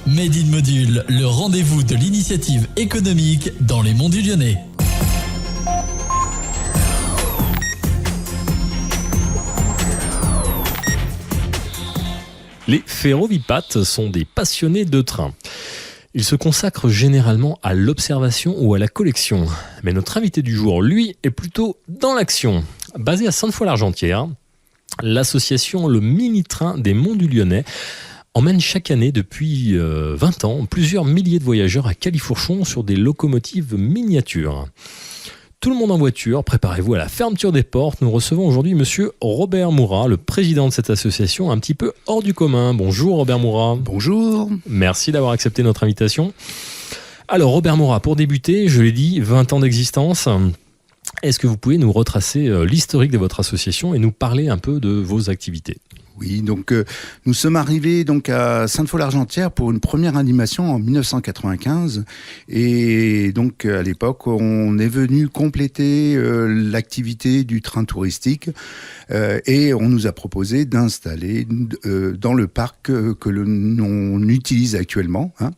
Made in Module, le rendez-vous de l'initiative économique dans les Monts du Lyonnais. Les ferrovipates sont des passionnés de trains. Ils se consacrent généralement à l'observation ou à la collection. Mais notre invité du jour, lui, est plutôt dans l'action. Basé à Sainte-Foy-l'Argentière, l'association Le Mini-Train des Monts du Lyonnais emmène chaque année depuis 20 ans plusieurs milliers de voyageurs à Califourchon sur des locomotives miniatures. Tout le monde en voiture, préparez-vous à la fermeture des portes. Nous recevons aujourd'hui monsieur Robert Mourat, le président de cette association un petit peu hors du commun. Bonjour Robert Mourat. Bonjour. Merci d'avoir accepté notre invitation. Alors Robert Mourat, pour débuter, je l'ai dit, 20 ans d'existence. Est-ce que vous pouvez nous retracer l'historique de votre association et nous parler un peu de vos activités ? Oui, donc nous sommes arrivés donc à Sainte-Foy-l'Argentière pour une première animation en 1995 et donc à l'époque on est venu compléter l'activité du train touristique et on nous a proposé d'installer dans le parc que l'on utilise actuellement, hein.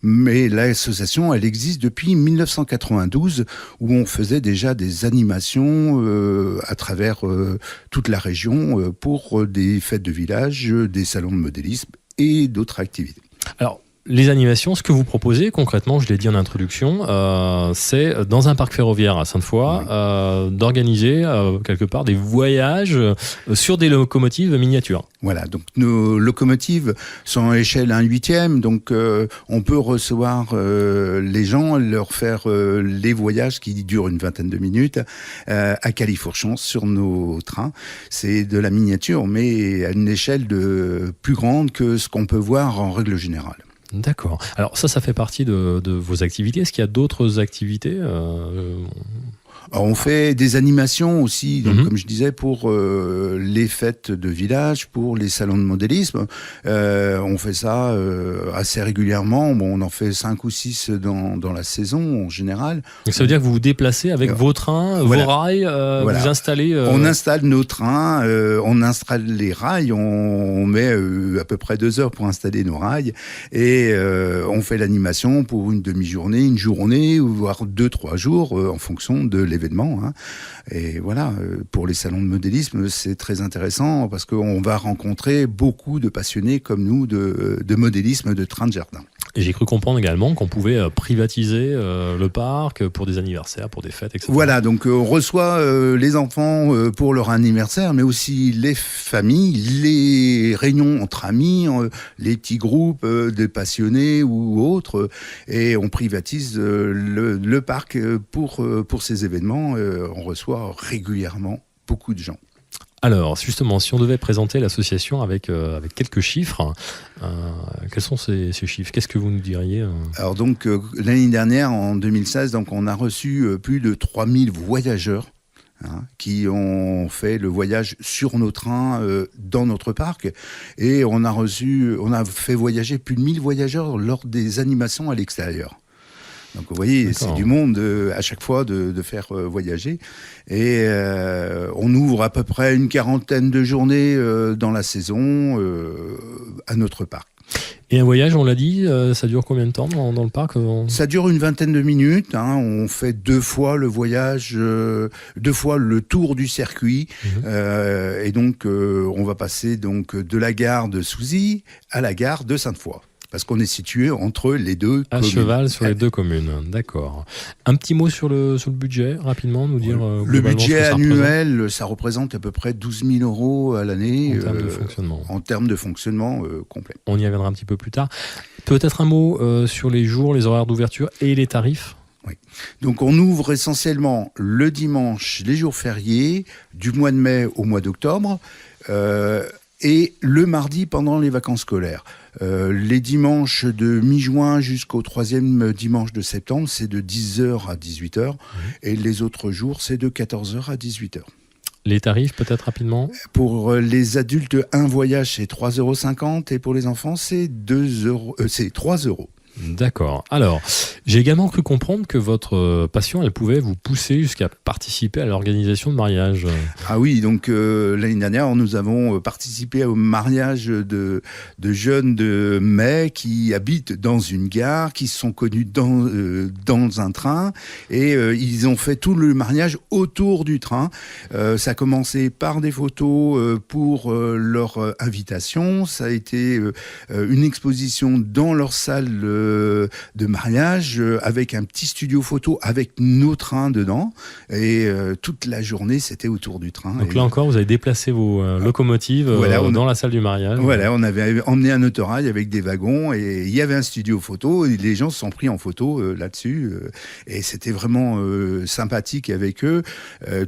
Mais l'association elle existe depuis 1992 où on faisait déjà des animations à travers toute la région pour des fêtes de village, des salons de modélisme et d'autres activités. Alors, les animations, ce que vous proposez concrètement, je l'ai dit en introduction, c'est dans un parc ferroviaire à Sainte-Foy, d'organiser quelque part des voyages sur des locomotives miniatures. Voilà, donc nos locomotives sont à échelle 1/8, donc on peut recevoir les gens, leur faire les voyages qui durent une vingtaine de minutes à Califourchon sur nos trains. C'est de la miniature, mais à une échelle plus grande que ce qu'on peut voir en règle générale. D'accord. Alors ça fait partie de vos activités. Est-ce qu'il y a d'autres activités Alors, on fait des animations aussi, donc, comme je disais, pour les fêtes de village, pour les salons de modélisme. On fait ça assez régulièrement. Bon, on en fait 5 ou 6 dans la saison en général. Donc ça veut dire que vous vous déplacez avec vos trains, vos rails, vous installez... On installe nos trains, on installe les rails, on met à peu près 2 heures pour installer nos rails et on fait l'animation pour une demi-journée, une journée, voire 2-3 jours en fonction de l'événement, hein. Et voilà, pour les salons de modélisme, c'est très intéressant parce qu'on va rencontrer beaucoup de passionnés comme nous de modélisme de trains de jardin. Et j'ai cru comprendre également qu'on pouvait privatiser le parc pour des anniversaires, pour des fêtes, etc. Voilà, donc on reçoit les enfants pour leur anniversaire, mais aussi les familles, les réunions entre amis, les petits groupes de passionnés ou autres, et on privatise le parc pour ces événements. On reçoit régulièrement beaucoup de gens. Alors, justement, si on devait présenter l'association avec quelques chiffres, quels sont ces chiffres ? Qu'est-ce que vous nous diriez ? Alors donc, l'année dernière, en 2016, donc, on a reçu plus de 3000 voyageurs, hein, qui ont fait le voyage sur nos trains dans notre parc. Et on a fait voyager plus de 1000 voyageurs lors des animations à l'extérieur. Donc vous voyez, D'accord. C'est du monde à chaque fois de faire voyager. Et on ouvre à peu près une quarantaine de journées dans la saison à notre parc. Et un voyage, on l'a dit, ça dure combien de temps dans le parc ? Ça dure une vingtaine de minutes, hein. On fait 2 fois le voyage, 2 fois le tour du circuit. Et donc, on va passer donc, de la gare de Souzy à la gare de Sainte-Foy. Parce qu'on est situé entre les deux communes. À cheval sur les 2 communes, d'accord. Un petit mot sur le budget, rapidement, nous dire le budget annuel, ça représente à peu près 12 000 euros à l'année. En termes de fonctionnement. En termes de fonctionnement complet. On y reviendra un petit peu plus tard. Peut-être un mot sur les jours, les horaires d'ouverture et les tarifs ? Oui. Donc on ouvre essentiellement le dimanche, les jours fériés, du mois de mai au mois d'octobre, et le mardi pendant les vacances scolaires. Les dimanches de mi-juin jusqu'au 3e dimanche de septembre, c'est de 10h à 18h. Et les autres jours, c'est de 14h à 18h. Les tarifs, peut-être rapidement ? Pour les adultes, un voyage, c'est 3,50 € et pour les enfants, c'est 3 €. D'accord. Alors, j'ai également cru comprendre que votre passion, elle pouvait vous pousser jusqu'à participer à l'organisation de mariages. Ah oui, donc l'année dernière, nous avons participé au mariage de jeunes de mai qui habitent dans une gare, qui se sont connus dans un train, et ils ont fait tout le mariage autour du train. Ça a commencé par des photos pour leur invitation. Ça a été une exposition dans leur salle de mariage avec un petit studio photo avec nos trains dedans, et toute la journée c'était autour du train. Donc là encore, vous avez déplacé vos locomotives dans la salle du mariage. Voilà, on avait emmené un autorail avec des wagons, et il y avait un studio photo, et les gens se sont pris en photo là-dessus, et c'était vraiment sympathique avec eux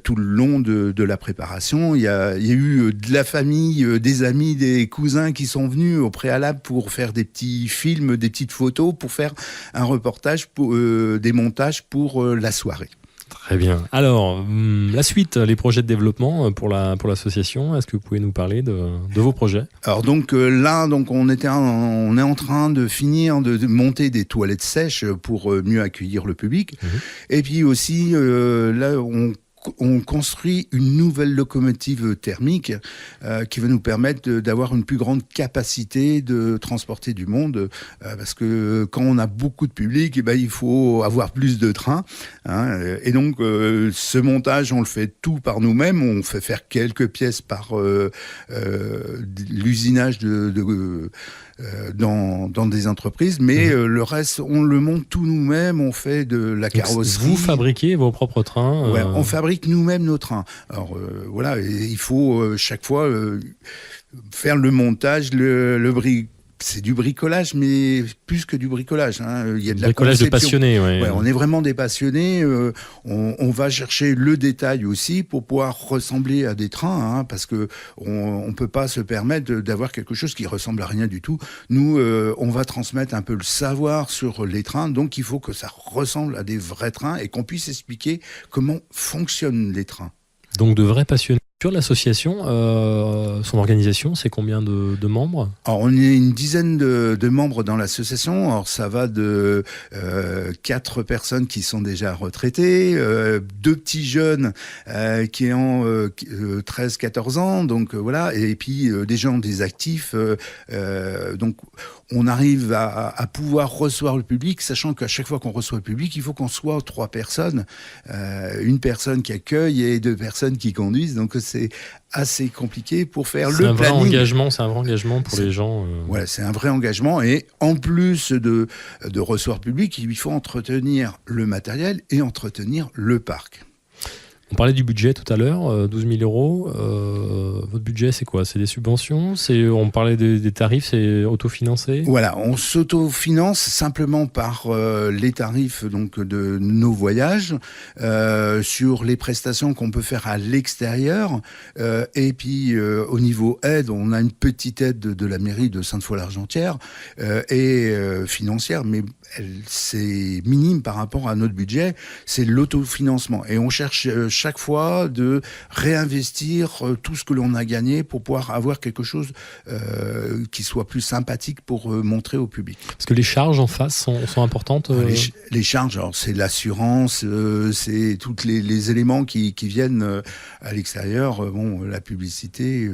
tout le long de la préparation. Il y a eu de la famille, des amis, des cousins qui sont venus au préalable pour faire des petits films, des petites photos, pour faire un reportage, des montages pour la soirée. Très bien. Alors, la suite, les projets de développement pour l'association, est-ce que vous pouvez nous parler de vos projets ? Alors donc là, on est en train de finir de monter des toilettes sèches pour mieux accueillir le public. Et puis aussi, là, on construit une nouvelle locomotive thermique qui va nous permettre d'avoir une plus grande capacité de transporter du monde, parce que quand on a beaucoup de public, il faut avoir plus de trains, hein, et donc ce montage, on le fait tout par nous-mêmes. On fait faire quelques pièces par l'usinage dans des entreprises, mais le reste, on le monte tout nous-mêmes. On fait de la carrosserie. Vous fabriquez vos propres trains Ouais, on fabrique nous-mêmes nos trains. Alors voilà, et il faut chaque fois faire le montage, c'est du bricolage, mais plus que du bricolage. Hein. Il y a de la bricolage conception. De passionnés. Ouais. Ouais, on est vraiment des passionnés. On va chercher le détail aussi pour pouvoir ressembler à des trains, hein, parce que on peut pas se permettre d'avoir quelque chose qui ressemble à rien du tout. Nous, on va transmettre un peu le savoir sur les trains, donc il faut que ça ressemble à des vrais trains et qu'on puisse expliquer comment fonctionnent les trains. Donc de vrais passionnés. Sur l'association, son organisation, c'est combien de membres ? Alors, on est une dizaine de membres dans l'association. Alors, ça va de 4 personnes qui sont déjà retraitées, 2 petits jeunes qui ont 13-14 ans, donc voilà, et puis des actifs. Donc, on arrive à pouvoir recevoir le public, sachant qu'à chaque fois qu'on reçoit le public, il faut qu'on soit 3 personnes, une personne qui accueille et 2 personnes qui conduisent. Donc, c'est assez compliqué pour faire le planning. C'est un vrai engagement pour les gens. Voilà, c'est un vrai engagement, et en plus de recevoir public, il faut entretenir le matériel et entretenir le parc. On parlait du budget tout à l'heure, 12 000 euros. Votre budget, c'est quoi ? C'est des subventions ? On parlait des tarifs, c'est autofinancé ? Voilà, on s'autofinance simplement par les tarifs donc de nos voyages, sur les prestations qu'on peut faire à l'extérieur, et puis au niveau aide, on a une petite aide de la mairie de Sainte-Foy-l'Argentière, et financière, mais c'est minime par rapport à notre budget. C'est l'autofinancement, et on cherche chaque fois de réinvestir tout ce que l'on a gagné pour pouvoir avoir quelque chose qui soit plus sympathique pour montrer au public. Parce que les charges en face sont importantes. Les charges, alors c'est l'assurance, c'est tous les éléments qui viennent à l'extérieur. La publicité,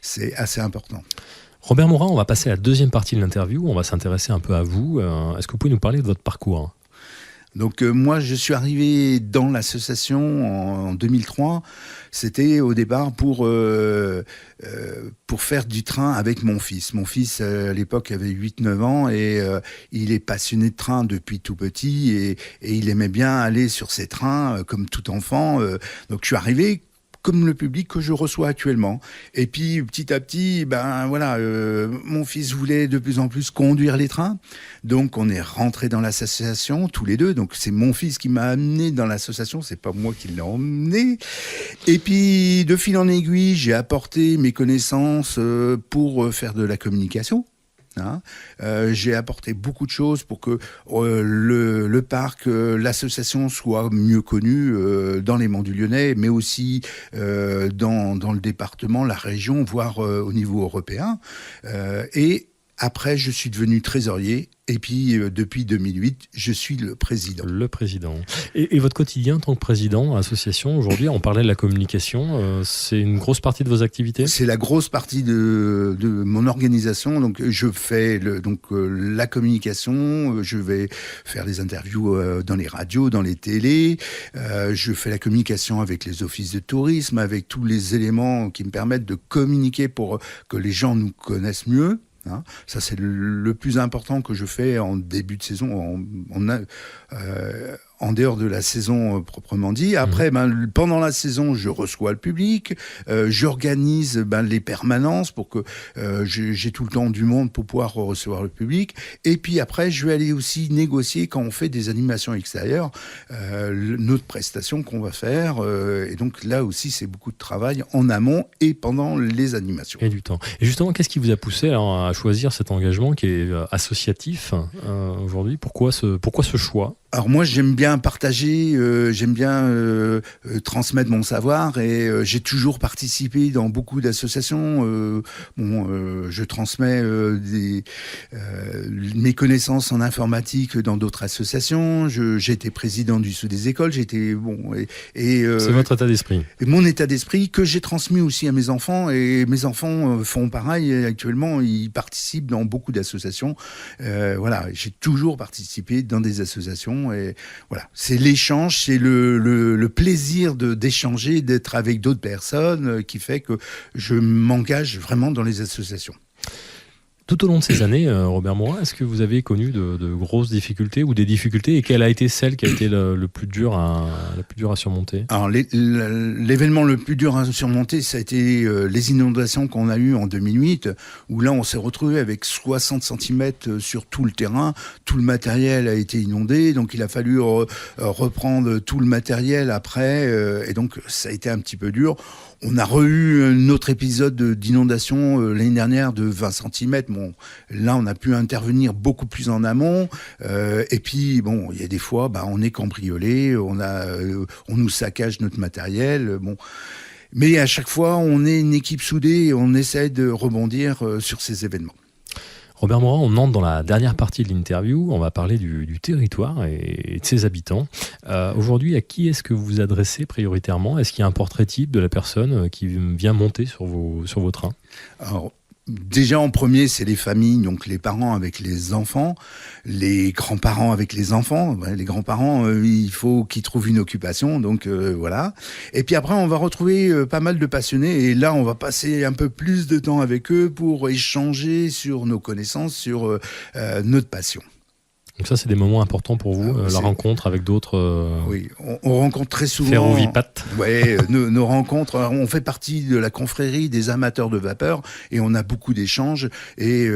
c'est assez important. Robert Morin, on va passer à la deuxième partie de l'interview. On va s'intéresser un peu à vous. Est-ce que vous pouvez nous parler de votre parcours ? Donc moi, je suis arrivé dans l'association en 2003. C'était au départ pour faire du train avec mon fils. Mon fils, à l'époque, avait 8-9 ans, et il est passionné de train depuis tout petit, et il aimait bien aller sur ces trains comme tout enfant. Donc je suis arrivé comme le public que je reçois actuellement. Et puis, petit à petit, mon fils voulait de plus en plus conduire les trains. Donc, on est rentré dans l'association, tous les deux. Donc, c'est mon fils qui m'a amené dans l'association, c'est pas moi qui l'ai emmené. Et puis, de fil en aiguille, j'ai apporté mes connaissances pour faire de la communication. J'ai apporté beaucoup de choses pour que le parc, l'association soit mieux connue dans les Monts du Lyonnais, mais aussi dans le département, la région, voire au niveau européen. Et Après, je suis devenu trésorier. Et puis, depuis 2008, je suis le président. Le président. Et votre quotidien en tant que président, association, aujourd'hui, on parlait de la communication, c'est une grosse partie de vos activités ? C'est la grosse partie de mon organisation. Donc, je fais la communication, je vais faire des interviews dans les radios, dans les télés, je fais la communication avec les offices de tourisme, avec tous les éléments qui me permettent de communiquer pour que les gens nous connaissent mieux. Ça, c'est le plus important que je fais en début de saison, en dehors de la saison proprement dit. Après, pendant la saison, je reçois le public, j'organise les permanences pour que j'ai tout le temps du monde pour pouvoir recevoir le public. Et puis après, je vais aller aussi négocier quand on fait des animations extérieures, notre prestation qu'on va faire. Et donc là aussi, c'est beaucoup de travail en amont et pendant les animations. Et du temps. Et justement, qu'est-ce qui vous a poussé alors, à choisir cet engagement qui est associatif aujourd'hui ? Pourquoi ce choix ? Alors moi, j'aime bien partager, j'aime bien transmettre mon savoir et j'ai toujours participé dans beaucoup d'associations. Je transmets mes connaissances en informatique dans d'autres associations. J'ai été président du Sceau des écoles. C'est votre état d'esprit. Et mon état d'esprit que j'ai transmis aussi à mes enfants et mes enfants font pareil. Et actuellement, ils participent dans beaucoup d'associations. J'ai toujours participé dans des associations. Et voilà, c'est l'échange, c'est le plaisir d'échanger, d'être avec d'autres personnes qui fait que je m'engage vraiment dans les associations. Tout au long de ces années, Robert Morin, est-ce que vous avez connu de grosses difficultés ou des difficultés et quelle a été celle qui a été la plus dure à surmonter ? Alors l'événement le plus dur à surmonter, ça a été les inondations qu'on a eues en 2008, où là on s'est retrouvé avec 60 cm sur tout le terrain, tout le matériel a été inondé, donc il a fallu reprendre tout le matériel après, et donc ça a été un petit peu dur. On a eu un autre épisode d'inondation l'année dernière de 20 cm. Bon, là, on a pu intervenir beaucoup plus en amont. Et puis, bon, il y a des fois, on est cambriolé, on nous saccage notre matériel. Bon. Mais à chaque fois, on est une équipe soudée et on essaie de rebondir sur ces événements. Robert Morin, on entre dans la dernière partie de l'interview. On va parler du territoire et de ses habitants. Aujourd'hui, à qui est-ce que vous vous adressez prioritairement ? Est-ce qu'il y a un portrait type de la personne qui vient monter sur vos trains ? Alors, déjà en premier, c'est les familles, donc les parents avec les enfants, les grands-parents avec les enfants. Les grands-parents, il faut qu'ils trouvent une occupation, donc voilà. Et puis après, on va retrouver pas mal de passionnés, et là, on va passer un peu plus de temps avec eux pour échanger sur nos connaissances, sur notre passion. Donc ça, c'est des moments importants pour vous, la rencontre avec d'autres. Oui, on rencontre très souvent. Ferrovipat. Ouais, nos rencontres. On fait partie de la confrérie des amateurs de vapeur et on a beaucoup d'échanges. Et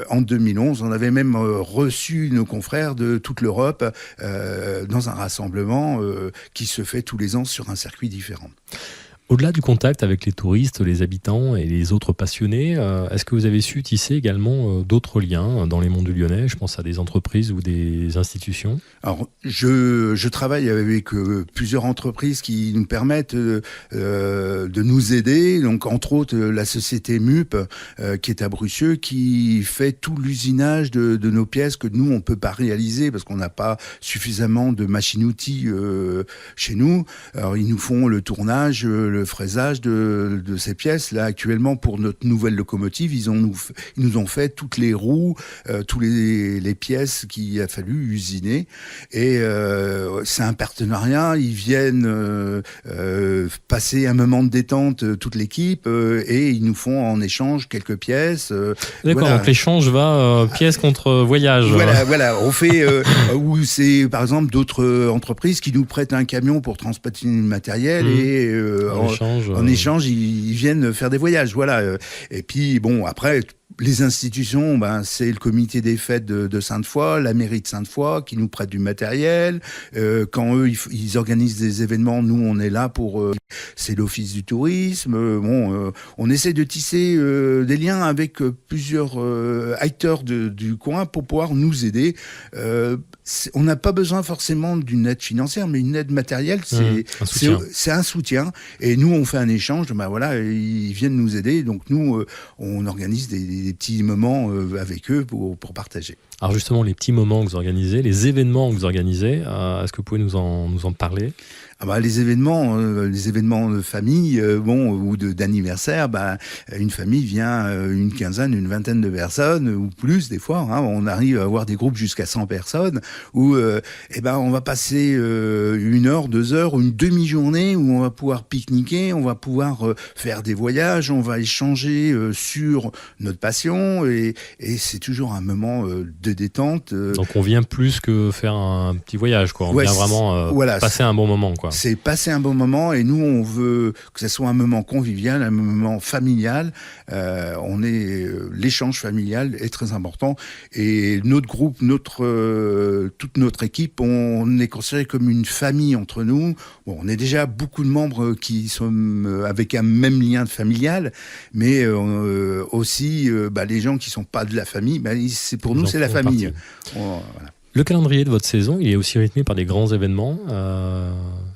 en 2011, on avait même reçu nos confrères de toute l'Europe dans un rassemblement qui se fait tous les ans sur un circuit différent. Au-delà du contact avec les touristes, les habitants et les autres passionnés, est-ce que vous avez su tisser également d'autres liens dans les monts du Lyonnais ? Je pense à des entreprises ou des institutions. Alors, je travaille avec plusieurs entreprises qui nous permettent de nous aider. Donc, entre autres, la société MUP, qui est à Brucieux, qui fait tout l'usinage de nos pièces que nous, on peut pas réaliser parce qu'on n'a pas suffisamment de machines-outils chez nous. Alors, ils nous font le tournage, le fraisage de ces pièces. Là, actuellement, pour notre nouvelle locomotive, ils nous ont fait toutes les roues, toutes les pièces qu'il a fallu usiner. Et c'est un partenariat. Ils viennent passer un moment de détente, toute l'équipe, et ils nous font en échange quelques pièces. D'accord, voilà. Donc l'échange va pièce contre voyage. Voilà. On fait, ou c'est par exemple d'autres entreprises qui nous prêtent un camion pour transporter du matériel et en échange, ils viennent faire des voyages, voilà. Et puis, bon, après, les institutions, c'est le comité des fêtes de Sainte-Foy, la mairie de Sainte-Foy qui nous prête du matériel. Quand eux, ils organisent des événements, nous, on est là pour... c'est l'office du tourisme. On essaie de tisser des liens avec plusieurs acteurs du coin pour pouvoir nous aider. On n'a pas besoin forcément d'une aide financière, mais une aide matérielle, c'est un soutien. Et nous, on fait un échange. Voilà, ils viennent nous aider. Donc nous, on organise des des petits moments avec eux pour partager. Alors justement, les petits moments que vous organisez, les événements que vous organisez, est-ce que vous pouvez nous en parler ? Les événements de famille, ou d'anniversaire, une famille vient une quinzaine, une vingtaine de personnes ou plus des fois. On arrive à avoir des groupes jusqu'à 100 personnes où on va passer 1 heure, 2 heures, une demi-journée où on va pouvoir pique-niquer, on va pouvoir faire des voyages, on va échanger sur notre passion et c'est toujours un moment de détente. Donc on vient plus que faire un petit voyage, quoi. On vient vraiment passer un bon moment, quoi. C'est passer un bon moment et nous on veut que ce soit un moment convivial, un moment familial. L'échange familial est très important et notre groupe, toute notre équipe, on est considéré comme une famille entre nous. Bon, on est déjà beaucoup de membres qui sont avec un même lien familial, mais aussi les gens qui sont pas de la famille, c'est pour nous c'est la famille. Voilà. Le calendrier de votre saison, il est aussi rythmé par des grands événements.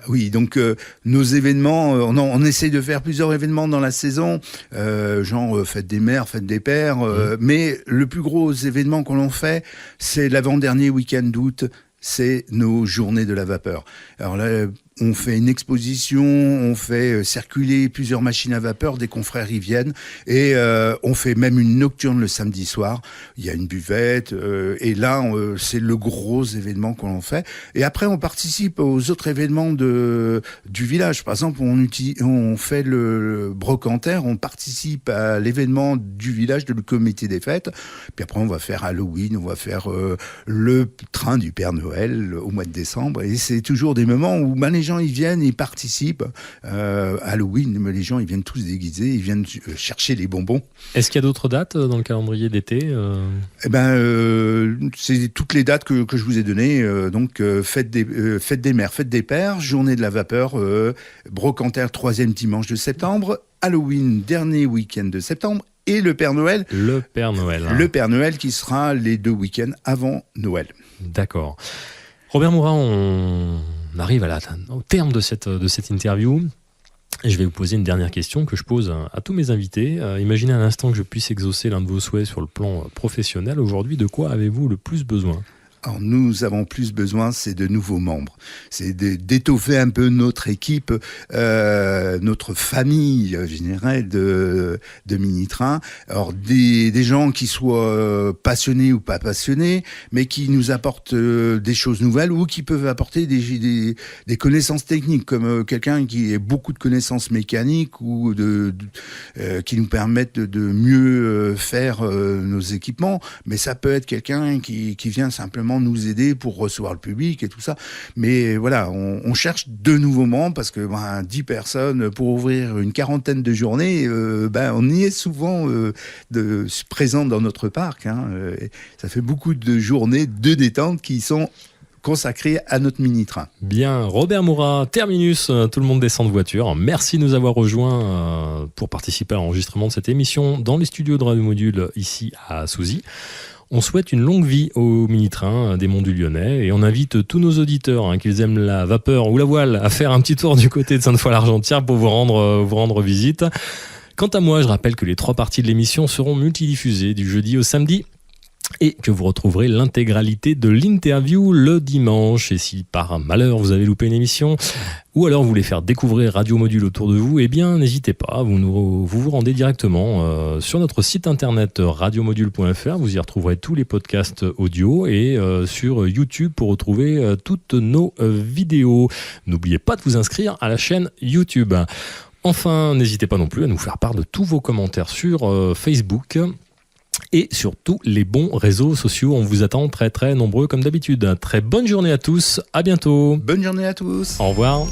Oui, donc nos événements, on essaye de faire plusieurs événements dans la saison, genre fête des mères, fête des pères, mais le plus gros événement qu'on fait, c'est l'avant-dernier week-end d'août, c'est nos journées de la vapeur. Alors là, on fait une exposition, on fait circuler plusieurs machines à vapeur, des confrères y viennent, et on fait même une nocturne le samedi soir. Il y a une buvette, et là, c'est le gros événement qu'on fait. Et après, on participe aux autres événements du village. Par exemple, on fait le brocanteur, on participe à l'événement du village, de le comité des fêtes. Puis après, on va faire Halloween, on va faire le train du Père Noël au mois de décembre. Et c'est toujours des moments où les gens ils viennent, ils participent. Halloween, les gens ils viennent tous déguisés, ils viennent chercher les bonbons. Est-ce qu'il y a d'autres dates dans le calendrier d'été c'est toutes les dates que je vous ai données. Donc fête des mères, fête des pères, journée de la vapeur, brocanteur 3e dimanche de septembre, Halloween dernier week-end de septembre. Et le Père Noël. Le Père Noël. Le Père Noël qui sera les 2 week-ends avant Noël. D'accord. Robert Moura, on arrive au terme de cette interview. Et je vais vous poser une dernière question que je pose à tous mes invités. Imaginez un instant que je puisse exaucer l'un de vos souhaits sur le plan professionnel. Aujourd'hui, de quoi avez-vous le plus besoin ? Alors nous avons plus besoin, c'est de nouveaux membres. C'est d'étoffer un peu notre équipe, notre famille, je dirais, de mini-trains. Alors des gens qui soient passionnés ou pas passionnés, mais qui nous apportent des choses nouvelles ou qui peuvent apporter des connaissances techniques, comme quelqu'un qui a beaucoup de connaissances mécaniques ou qui nous permettent de mieux faire nos équipements. Mais ça peut être quelqu'un qui vient simplement nous aider pour recevoir le public et tout ça. Mais voilà, on cherche de nouveaux membres parce que 10 personnes pour ouvrir une quarantaine de journées, on y est souvent présent dans notre parc. Ça fait beaucoup de journées de détente qui sont consacré à notre mini-train. Bien, Robert Moura, terminus, tout le monde descend de voiture. Merci de nous avoir rejoints pour participer à l'enregistrement de cette émission dans les studios de Radio Module ici à Souzy. On souhaite une longue vie au mini-train des Monts du Lyonnais et on invite tous nos auditeurs, qu'ils aiment la vapeur ou la voile, à faire un petit tour du côté de Sainte-Foy-l'Argentière pour vous rendre visite. Quant à moi, je rappelle que les 3 parties de l'émission seront multidiffusées du jeudi au samedi et que vous retrouverez l'intégralité de l'interview le dimanche. Et si par malheur vous avez loupé une émission ou alors vous voulez faire découvrir Radio Module autour de vous, eh bien n'hésitez pas, vous rendez directement sur notre site internet radiomodule.fr, vous y retrouverez tous les podcasts audio et sur YouTube pour retrouver toutes nos vidéos. N'oubliez pas de vous inscrire à la chaîne YouTube. Enfin, n'hésitez pas non plus à nous faire part de tous vos commentaires sur Facebook et sur tous les bons réseaux sociaux. On vous attend très très nombreux comme d'habitude. Très bonne journée à tous, à bientôt. Bonne journée à tous. Au revoir.